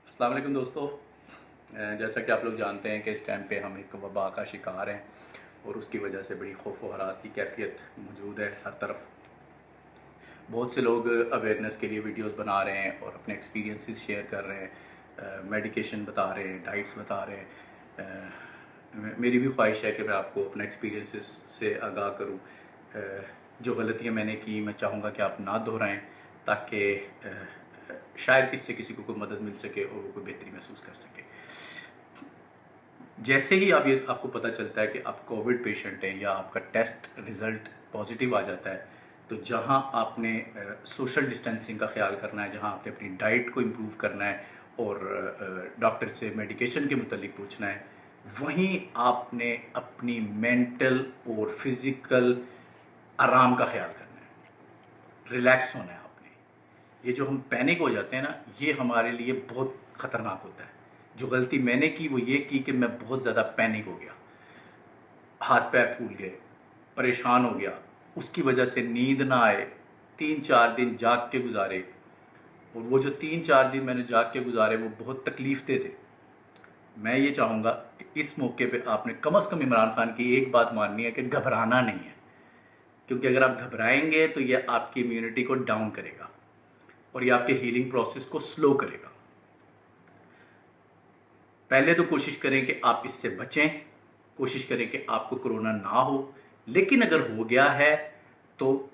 अस्सलाम वालेकुम दोस्तों। जैसा कि आप लोग जानते हैं कि इस टाइम पे हम एक वबा का शिकार हैं और उसकी वजह से बड़ी खौफ व हरास की कैफियत मौजूद है हर तरफ। बहुत से लोग अवेयरनेस के लिए वीडियोस बना रहे हैं और अपने एक्सपीरियंसेस शेयर कर रहे हैं, मेडिकेशन बता रहे हैं, डाइट्स बता रहे हैं। मेरी भी ख्वाहिश है कि मैं आपको अपने एक्सपीरियंसेस से आगाह करूं। जो गलतियां मैंने की मैं चाहूँगा कि आप ना दोहराएं, ताकि शायद इससे किसी को कोई मदद मिल सके और वो कोई बेहतरी महसूस कर सके। जैसे ही आपको पता चलता है कि आप कोविड पेशेंट हैं या आपका टेस्ट रिज़ल्ट पॉजिटिव आ जाता है, तो जहां आपने सोशल डिस्टेंसिंग का ख्याल करना है, जहां आपने अपनी डाइट को इम्प्रूव करना है और डॉक्टर से मेडिकेशन के मुतालिक पूछना है, वहीं आपने अपनी मेंटल और फिज़िकल आराम का ख्याल करना है, रिलैक्स होना है आपने। ये जो हम पैनिक हो जाते हैं ना, ये हमारे लिए बहुत ख़तरनाक होता है। जो गलती मैंने की वो ये की कि मैं बहुत ज़्यादा पैनिक हो गया, हाथ पैर फूल गए, परेशान हो गया, उसकी वजह से नींद ना आए, 3-4 दिन जाग के गुजारे। और वो जो 3-4 दिन मैंने जाग के गुजारे वो बहुत तकलीफ दे थे। मैं ये चाहूँगा कि इस मौके पे आपने कम से कम इमरान खान की एक बात माननी है कि घबराना नहीं है, क्योंकि अगर आप घबराएंगे तो ये आपकी इम्यूनिटी को डाउन करेगा और ये आपके हीलिंग प्रोसेस को स्लो करेगा। पहले तो कोशिश करें कि आप इससे बचें, कोशिश करें कि आपको कोरोना ना हो। लेकिन अगर हो गया है तो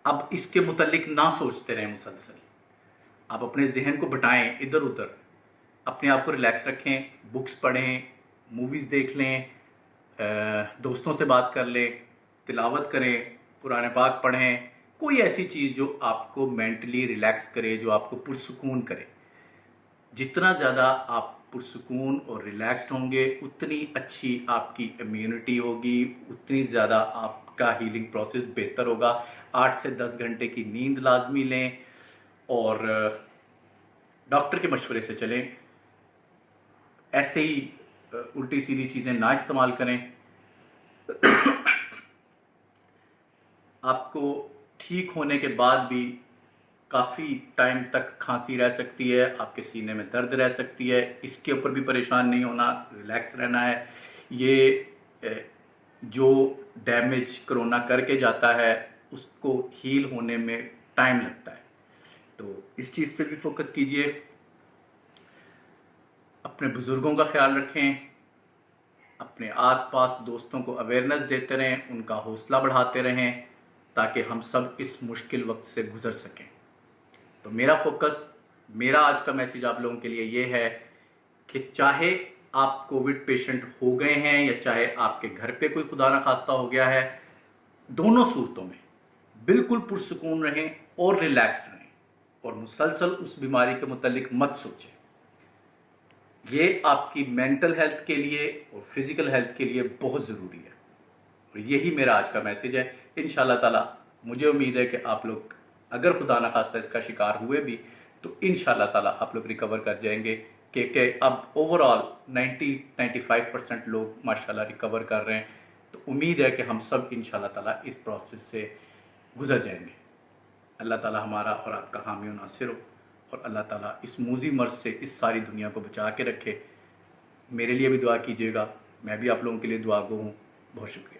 अब इसके मुतालिक ना सोचते रहें मुसलसल। आप अपने जहन को बटाएं इधर उधर, अपने आप को रिलैक्स रखें, बुक्स पढ़ें, मूवीज़ देख लें, दोस्तों से बात कर लें, तिलावत करें, कुरान पाक पढ़ें। कोई ऐसी चीज़ जो आपको मेंटली रिलैक्स करे, जो आपको पुरसुकून करे। जितना ज़्यादा आप पुरसुकून और रिलैक्स्ड होंगे, उतनी अच्छी आपकी इम्यूनिटी होगी, उतनी ज़्यादा आपका हीलिंग प्रोसेस बेहतर होगा। 8 से 10 घंटे की नींद लाजमी लें और डॉक्टर के मशवरे से चलें। ऐसे ही उल्टी सीधी चीज़ें ना इस्तेमाल करें। आपको ठीक होने के बाद भी काफ़ी टाइम तक खांसी रह सकती है, आपके सीने में दर्द रह सकती है। इसके ऊपर भी परेशान नहीं होना, रिलैक्स रहना है। ये जो डैमेज कोरोना करके जाता है उसको हील होने में टाइम लगता है, तो इस चीज़ पे भी फोकस कीजिए। अपने बुज़ुर्गों का ख्याल रखें, अपने आसपास दोस्तों को अवेयरनेस देते रहें, उनका हौसला बढ़ाते रहें, ताकि हम सब इस मुश्किल वक्त से गुजर सकें। तो मेरा आज का मैसेज आप लोगों के लिए ये है कि चाहे आप कोविड पेशेंट हो गए हैं या चाहे आपके घर पे कोई खुदा ना खास्ता हो गया है, दोनों सूरतों में बिल्कुल पुरसुकून रहें और रिलैक्स्ड रहें और मुसलसल उस बीमारी के मुतालिक मत सोचें। ये आपकी मेंटल हेल्थ के लिए और फिजिकल हेल्थ के लिए बहुत ज़रूरी है और यही मेरा आज का मैसेज है। इंशाल्लाह ताला मुझे उम्मीद है कि आप लोग अगर खुदा ना खास्ता इसका शिकार हुए भी तो इंशाल्लाह ताला आप लोग रिकवर कर जाएंगे, क्योंकि अब ओवरऑल 90-95% लोग माशाल्लाह रिकवर कर रहे हैं। तो उम्मीद है कि हम सब इंशाल्लाह ताला इस प्रोसेस से गुजर जाएंगे। अल्लाह ताला हमारा और आपका हामी और नासिर हो और अल्लाह ताला इस मूजी मर्ज से इस सारी दुनिया को बचा के रखे। मेरे लिए भी दुआ कीजिएगा, मैं भी आप लोगों के लिए दुआ गो हूँ। बहुत शुक्रिया।